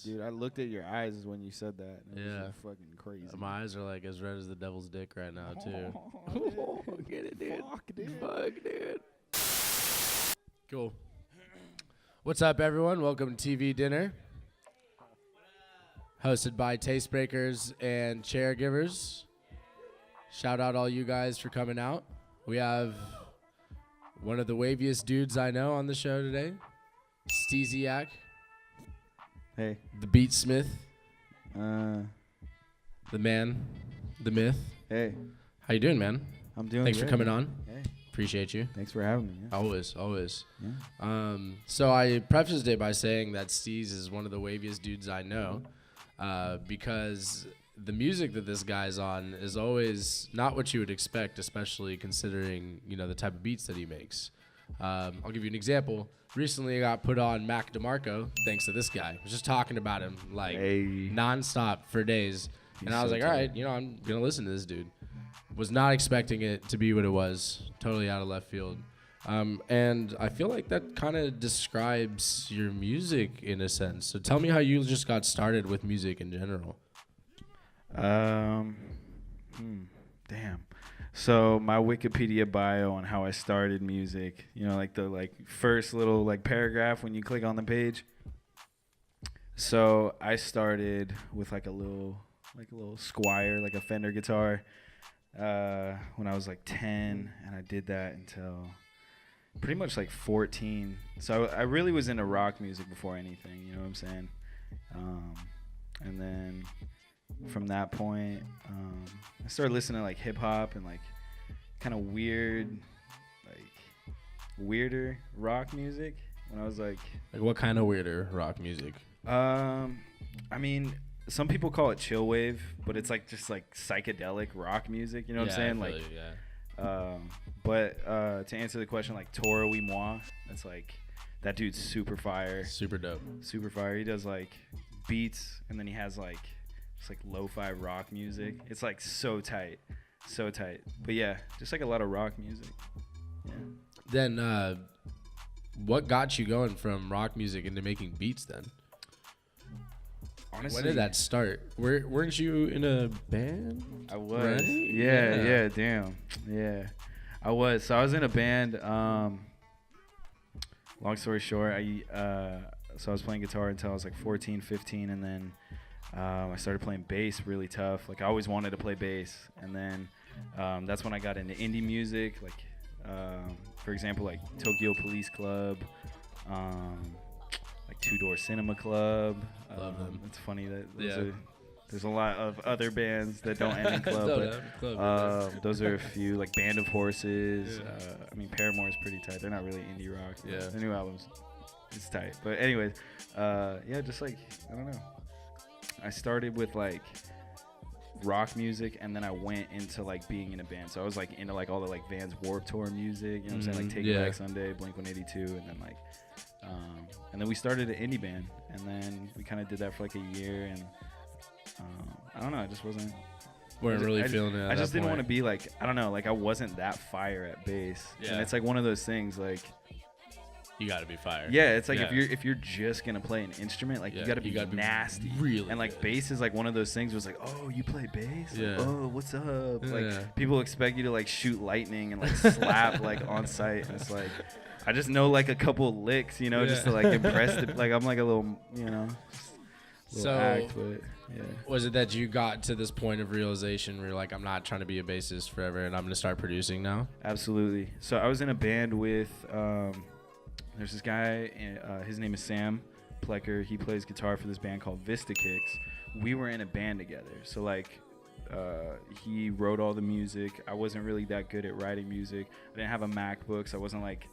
Dude, I looked at your eyes when you said that. And it Yeah. was fucking crazy. My eyes are like as red as the devil's dick right now, too. Oh, Get it, dude. fuck, dude. Fuck, dude. Cool. What's up, everyone? Welcome to TV Dinner. Hosted by Tastebreakers and Chairgivers. Shout out all you guys for coming out. We have one of the waviest dudes I know on the show today, Steeziak, Hey. the beatsmith, Uh, the man, the myth. hey. How you doing, man? I'm doing Thanks for good, coming man. on. Hey. Appreciate you. Thanks for having me. Yeah. Always. Yeah. So I prefaced it by saying that Steez is one of the waviest dudes I know, because the music that this guy's on is always not what you would expect, especially considering, you know, the type of beats that he makes. I'll give you an example. Recently, I got put on Mac DeMarco thanks to this guy. I was just talking about him like nonstop for days, and I was like, all right, you know, I'm gonna listen to this dude. Was not expecting it to be what it was. Totally out of left field. And I feel like that kind of describes your music in a sense. So tell me how you just got started with music in general. Damn. So my Wikipedia bio on how I started music, you know, like the first little paragraph when you click on the page. So I started with like a little Squire, like a Fender guitar, when I was like 10, and I did that until pretty much like 14. So I really was into rock music before anything, you know what I'm saying? And then from that point, I started listening to like hip hop and like kind of weirder rock music when I was like what kind of weirder rock music? I mean, some people call it chill wave, but it's like just like psychedelic rock music, you know what I'm saying? Like, but to answer the question, like Toro y Moi, that's like, that dude's super fire. Super dope. Super fire. He does like beats, and then he has like it's like lo-fi rock music. It's like so tight. But yeah, just like a lot of rock music. Yeah. Then what got you going from rock music into making beats then? Honestly, when did that start? Weren't you in a band? I was. Right? Yeah, damn. Yeah. I was. So I was in a band. Long story short, so I was playing guitar until I was like 14, 15, and then I started playing bass really tough. Like I always wanted to play bass, and then that's when I got into indie music, like for example, like Tokyo Police Club, like Two Door Cinema Club. Love them. It's funny that there's a lot of other bands that don't end in club, but those are a few, like Band of Horses. Yeah. I mean, Paramore is pretty tight. They're not really indie rock. Yeah. The new album's it's tight. But anyways, just like, I don't know. I started with like rock music, and then I went into like being in a band. So I was like into like all the like Vans Warped Tour music, you know what I'm saying? Like Take It Back Sunday, Blink-182, and then like and then we started an indie band, and then we kind of did that for like a year, and I don't know, I just wasn't feeling it. I just didn't want to be like, I don't know, like I wasn't that fire at bass. Yeah. And it's like one of those things like you gotta be fire. Yeah, it's like if you're just gonna play an instrument, like you gotta be nasty. Really and like good. bass is like one of those things where it's like, oh, you play bass? Yeah. Like, oh, what's up? Yeah. Like people expect you to like shoot lightning and like slap like on site, and it's like I just know like a couple licks, you know, just to like impress the, like I'm like a little, you know, little act, but yeah. Was it that you got to this point of realization where you're like, I'm not trying to be a bassist forever and I'm gonna start producing now? Absolutely. So I was in a band with there's this guy, his name is Sam Plecker. He plays guitar for this band called Vista Kicks. We were in a band together. So like he wrote all the music. I wasn't really that good at writing music. I didn't have a MacBook, so I wasn't like,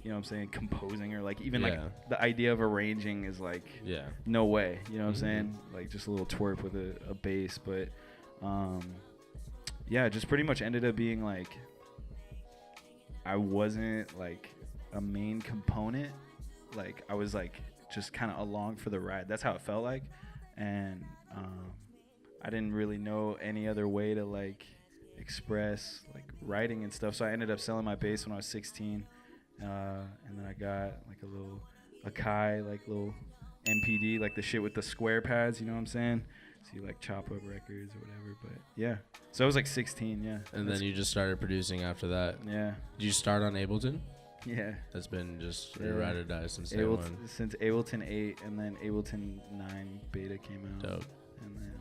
you know what I'm saying, composing or like even like the idea of arranging is like no way. You know what I'm saying? Like just a little twerp with a bass. But it just pretty much ended up being like I wasn't like a main component. Like I was like just kind of along for the ride. That's how it felt like. And I didn't really know any other way to like express like writing and stuff. So I ended up selling my bass when I was 16. And then I got like a little Akai, like little MPD, like the shit with the square pads. You know what I'm saying? So you like chop up records or whatever. But yeah, so I was like 16. Yeah. And then you just started producing after that. Yeah. Did you start on Ableton? Yeah. That's been just your ride or die since day Ableton, one. since Ableton 8, and then Ableton 9 beta came out. Dope. And then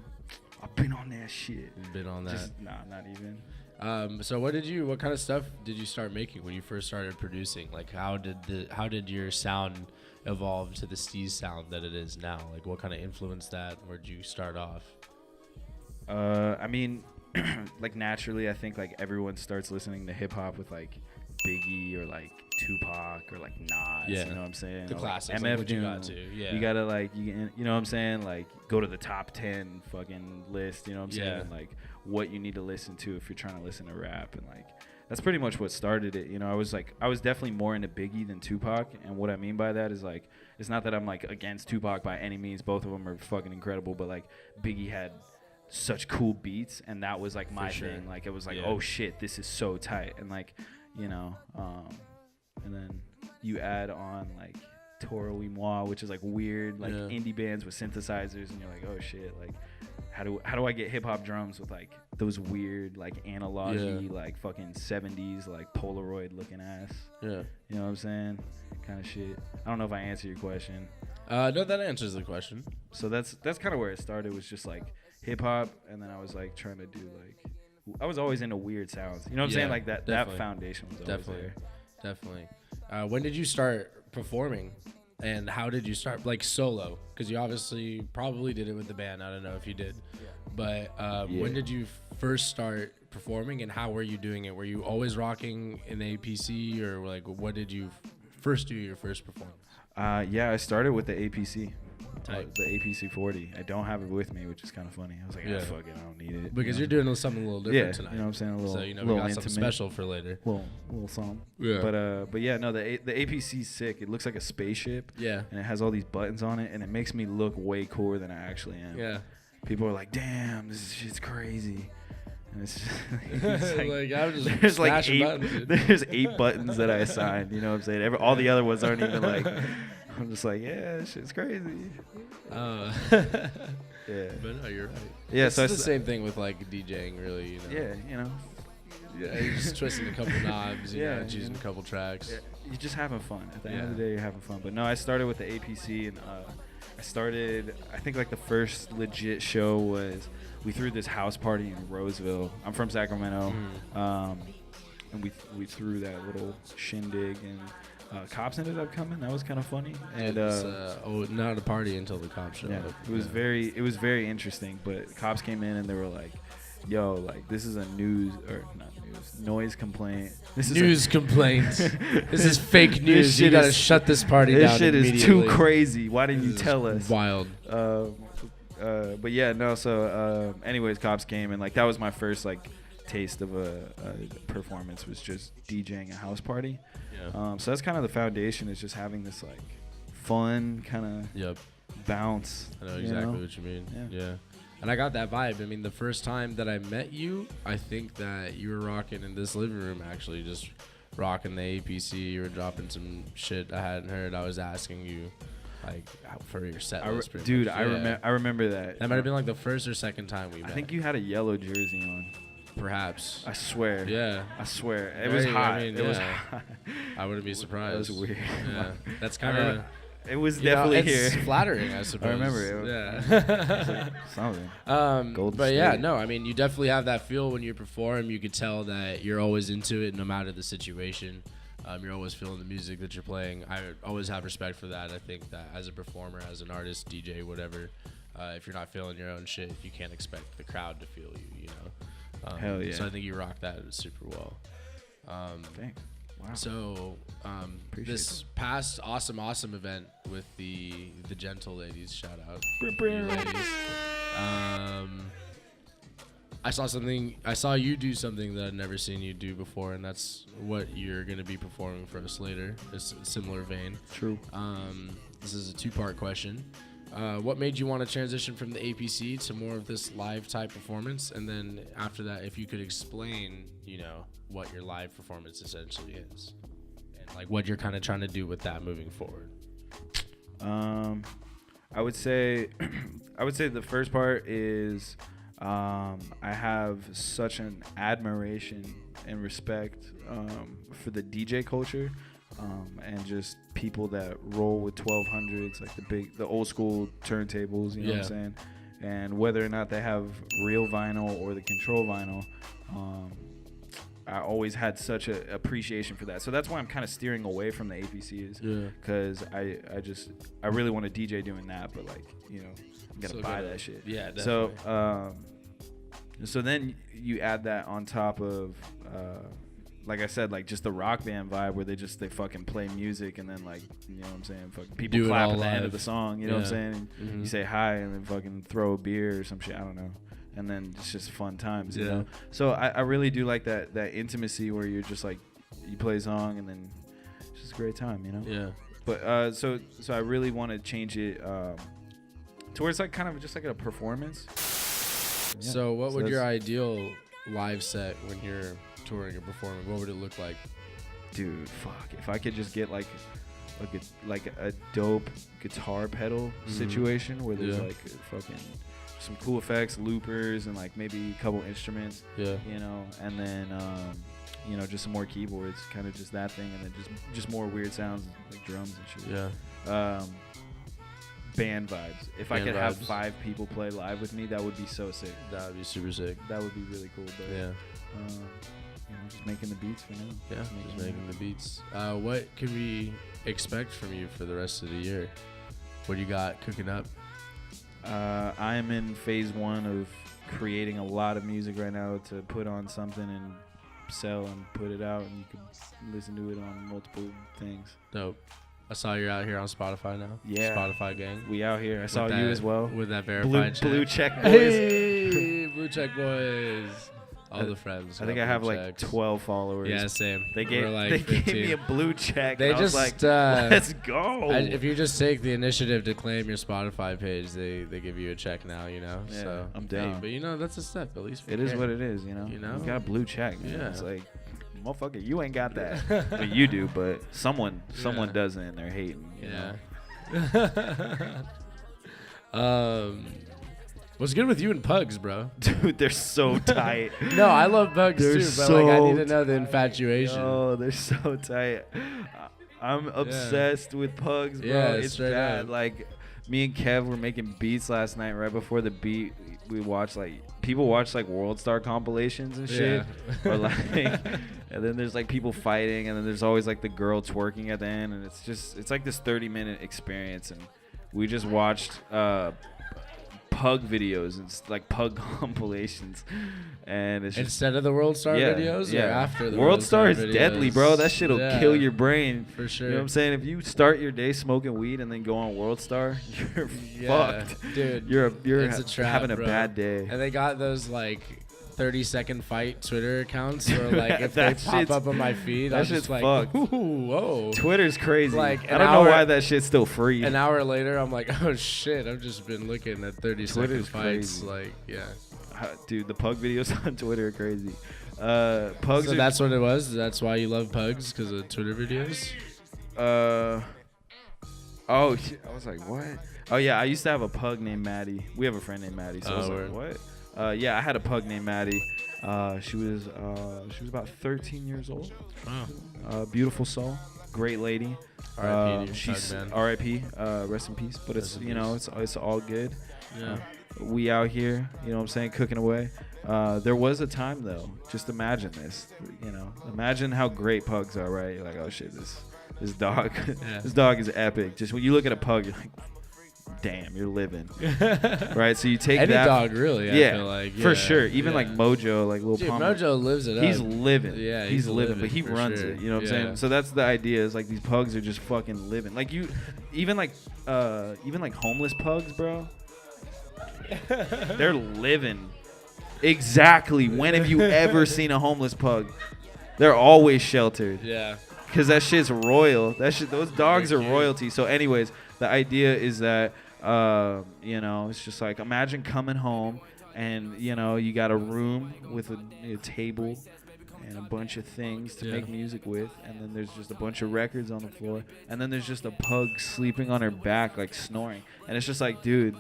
I've been on that shit. Been on that. Just, nah, not even. So what kind of stuff did you start making when you first started producing? Like how did your sound evolve to the Steez sound that it is now? Like what kind of influenced that? Where'd you start off? I mean, like naturally, I think like everyone starts listening to hip hop with like Biggie or like Tupac or like Nas. Yeah. You know what I'm saying? The or classics. Like MF like what you got to. Yeah. You gotta like you know what I'm saying? Like go to the top 10 fucking list. You know what I'm saying? Yeah. And, like what you need to listen to if you're trying to listen to rap, and like that's pretty much what started it. You know, I was definitely more into Biggie than Tupac, and what I mean by that is like it's not that I'm like against Tupac by any means. Both of them are fucking incredible, but like Biggie had such cool beats, and that was like my thing. Like it was like, oh shit, this is so tight, and like, you know, and then you add on like Toro y Moi, which is like weird, like indie bands with synthesizers, and you're like, oh shit, like how do I get hip hop drums with like those weird like analog-y like fucking 70s like Polaroid looking ass. Yeah. You know what I'm saying? Kind of shit. I don't know if I answered your question. No, that answers the question. So that's kind of where it started, was just like hip hop, and then I was like trying to do like, I was always into weird sounds. You know what I'm saying? Like that foundation was always there. Definitely. When did you start performing, and how did you start like solo? Because you obviously probably did it with the band. I don't know if you did, but when did you first start performing, and how were you doing it? Were you always rocking in the APC, or like what did you first do your first performance? Yeah, I started with the APC. The APC 40. I don't have it with me, which is kind of funny. I was like, fuck it, I don't need it. Because you're doing something a little different tonight. You know what I'm saying? A little, so, you know, little we got intimate. something special for later. Little song. Yeah. But yeah, no, the APC's sick. It looks like a spaceship. Yeah. And it has all these buttons on it, and it makes me look way cooler than I actually am. Yeah. People are like, damn, this shit's crazy. And it's just like I'm just there's 8 buttons that I assigned. You know what I'm saying? All the other ones aren't even like. I'm just like, yeah, this shit's crazy. Yeah. But no, you're right. Yeah, it's so the same thing with like DJing, really. You know? Yeah, you know. Yeah, you're just twisting a couple knobs, you know, choosing a couple tracks. Yeah, you're just having fun. At the end of the day, you're having fun. But no, I started with the APC, and I think like the first legit show was, we threw this house party in Roseville. I'm from Sacramento. And we threw that little shindig, and cops ended up coming. That was kind of funny. And not a party until the cops showed up. It was very interesting. But cops came in and they were like, "Yo, like this is a noise complaint. This is complaint. This is fake news. You gotta shut this party down. This shit is too crazy. Why didn't you tell us?" Wild. But yeah, no. So, anyways, cops came, and like that was my first like taste of a performance, was just DJing a house party. So that's kind of the foundation, is just having this like fun kind of bounce. I know exactly what you mean. Yeah. And I got that vibe. I mean, the first time that I met you, I think that you were rocking in this living room, actually, just rocking the APC. You were dropping some shit I hadn't heard. I was asking you like for your set list. Dude, I remember that. That might have been like the first or second time we met. I think you had a yellow jersey on. Perhaps. I swear. Yeah. I swear. It was hot. It was hot. I wouldn't be surprised. That was weird. Yeah. That's kind of... It was definitely it's here. Flattering, I suppose. I remember it. Yeah. Something. But State. Yeah, no, I mean, you definitely have that feel when you perform. You could tell that you're always into it no matter the situation. You're always feeling the music that you're playing. I always have respect for that. I think that as a performer, as an artist, DJ, whatever, if you're not feeling your own shit, you can't expect the crowd to feel you, you know? Hell yeah. So I think you rock that super well. Thanks. Wow. So this past awesome event with the gentle ladies, shout out you ladies. I saw you do something that I'd never seen you do before, and that's what you're gonna be performing for us later. It's a similar vein. True. This is a 2-part question. What made you want to transition from the APC to more of this live type performance? And then after that, if you could explain, you know, what your live performance essentially is, and like what you're kind of trying to do with that moving forward. I would say, I would say the first part is, I have such an admiration and respect for the DJ culture, and just people that roll with 1200s, like the old school turntables. You know what I'm saying? And whether or not they have real vinyl or the control vinyl, I always had such an appreciation for that. So that's why I'm kind of steering away from the APCs, because I really want to DJ doing that, but like, you know, I'm gonna buy that shit. Yeah, definitely. So then you add that on top of, like I said, like just the rock band vibe where they fucking play music and then, like, you know what I'm saying, fucking people clap at the end of the song, you know what I'm saying? And you say hi and then fucking throw a beer or some shit, I don't know. And then it's just fun times, you know? So I really do like that intimacy where you're just like, you play a song and then it's just a great time, you know? Yeah. But so I really want to change it towards like kind of just like a performance. Yeah. So what would your ideal live set when you're touring or performing, what would it look like? Dude, fuck. If I could just get like a dope guitar pedal situation where there's like fucking some cool effects, loopers, and like maybe a couple instruments. Yeah. You know, and then you know, just some more keyboards, kind of just that thing, and then just more weird sounds like drums and shit. Yeah. Band vibes. If I could have 5 people play live with me, that would be so sick. That would be super sick. That would be really cool. But you know, just making the beats for now. Yeah, just making the beats. What can we expect from you for the rest of the year? What do you got cooking up? I'm in phase 1 of creating a lot of music right now to put on something and sell and put it out, and you can listen to it on multiple things. Dope. I saw you're out here on Spotify now. Yeah. Spotify gang. We out here. I saw you as well. With that verified check. Blue check boys. Hey, blue check boys. All the friends. I think I have like 12 followers. Yeah, same. They gave me a blue check. They and just I was like, let's go. If you just take the initiative to claim your Spotify page, they give you a check now, you know? Yeah, so I'm down. Hey, but you know, that's a step, at least. It is what it is, you know? You know? You got a blue check, man. Yeah. It's like, motherfucker, you ain't got that. Well, you do, but someone doesn't, and they're hating. You know? What's good with you and Pugs, bro? Dude, they're so tight. No, I love Pugs too, but so like I need to know the infatuation. Oh, they're so tight. I'm obsessed with Pugs, bro. Yeah, it's bad. Up. Like, me and Kev were making beats last night. Right before the beat, we watched people watch like World Star compilations and shit, or like, and then there's like people fighting, and then there's always like the girl twerking at the end, and it's like this 30-minute experience, and we just watched Pug videos and like Pug compilations, and it's just, instead of the World Star videos, or after the World Star is videos? deadly, bro. That shit'll kill your brain for sure. You know what I'm saying? If you start your day smoking weed and then go on World Star, you're fucked, dude. You're it's a trap, having a bro. bad day. And they got those like 30-second fight Twitter accounts where like if they pop up on my feed, I'm just like, fucked. Ooh, whoa. Twitter's crazy. Like I don't know why that shit's still free. An hour later, I'm like, oh shit, I've just been looking at 30-second fights. Crazy. Like, yeah. Dude, the Pug videos on Twitter are crazy. Pugs. So that's what it was? That's why you love Pugs? Because of Twitter videos? Oh, shit. I was like, what? Oh, yeah, I used to have a pug named Maddie. We have a friend named Maddie, so I was like, what? Yeah, I had a pug named Maddie. She was about 13 years old. Wow. Beautiful soul, great lady. R.I.P. She's R.I.P. Rest in peace. But it's it's all good. Yeah. We out here, you know what I'm saying, cooking away. There was a time though. Just imagine this. You know, imagine how great pugs are, right? You're like, oh shit, this dog, this dog is epic. Just when you look at a pug, you're like, damn, you're living. Right? So you take any that dog really, I feel like. For sure. Even like Mojo, like Lil Pump. Mojo lives it up. He's living. Yeah, he's living, but he runs it. You know what I'm saying? So that's the idea, is like these pugs are just fucking living. Like even like homeless pugs, bro. They're living. Exactly. When have you ever seen a homeless pug? They're always sheltered. Yeah. Because that shit's royal. Those dogs are royalty. So anyways, the idea is that, it's just like, imagine coming home and, you got a room with a table, and a bunch of things to make music with, and then there's just a bunch of records on the floor, and then there's just a pug sleeping on her back, like snoring, and it's just like, dude,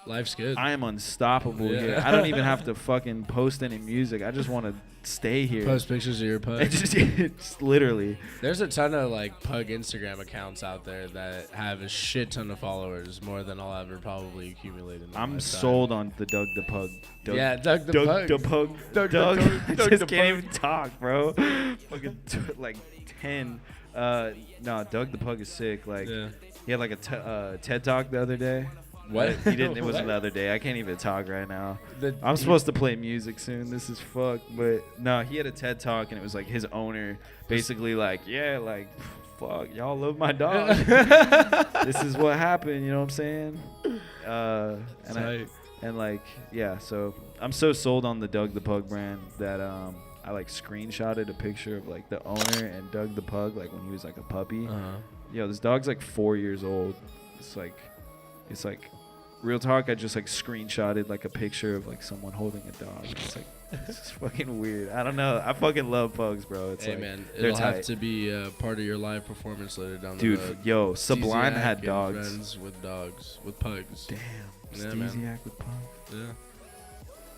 life's good. I am unstoppable here. I don't even have to fucking post any music. I just want to stay here. Post pictures of your pug. It's literally. There's a ton of like pug Instagram accounts out there that have a shit ton of followers, more than I'll ever probably accumulate in my I'm lifetime. sold on the Doug the Pug. Doug the Pug. The Pug. Doug. I just can't even talk, bro. Fucking like 10. No, Doug the Pug is sick. Like he had like a TED Talk the other day. What? He didn't. It wasn't the other day. I can't even talk right now. I'm supposed to play music soon. This is fucked. But no, he had a TED Talk, and it was like his owner basically like, yeah, like, fuck, y'all love my dog. This is what happened. You know what I'm saying? And like, yeah. So I'm so sold on the Doug the Pug brand that I like screenshotted a picture of like the owner and Doug the Pug like when he was like a puppy. Yo, this dog's like 4 years old. It's like. Real talk, I just like screenshotted like a picture of like someone holding a dog. It's like, it's fucking weird. I don't know. I fucking love pugs, bro. It's hey like, man, they're it'll tight. have to be part of your live performance later down the Dude, road. yo, Sublime Steeziak had and dogs. Friends with dogs, with pugs. Damn, Yeah, Steeziak with pugs. Yeah.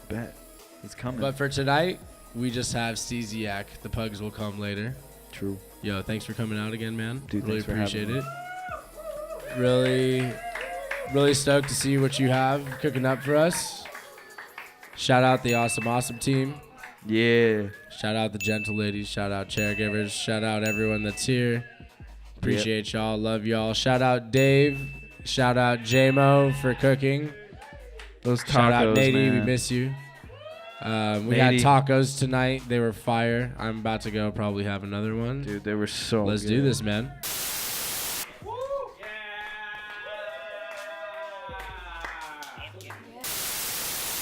Bet. It's coming. But for tonight, we just have Steeziak. The pugs will come later. True. Yo, thanks for coming out again, man. Dude, really thanks for appreciate having it. Really stoked to see what you have cooking up for us. Shout out the awesome team. Yeah. Shout out the gentle ladies. Shout out caregivers. Shout out everyone that's here. Appreciate y'all. Love y'all. Shout out Dave. Shout out J-Mo for cooking. Those tacos, Shout out Nady. man. We miss you. We got tacos tonight. They were fire. I'm about to go probably have another one. Dude, they were so Let's good. do this, man.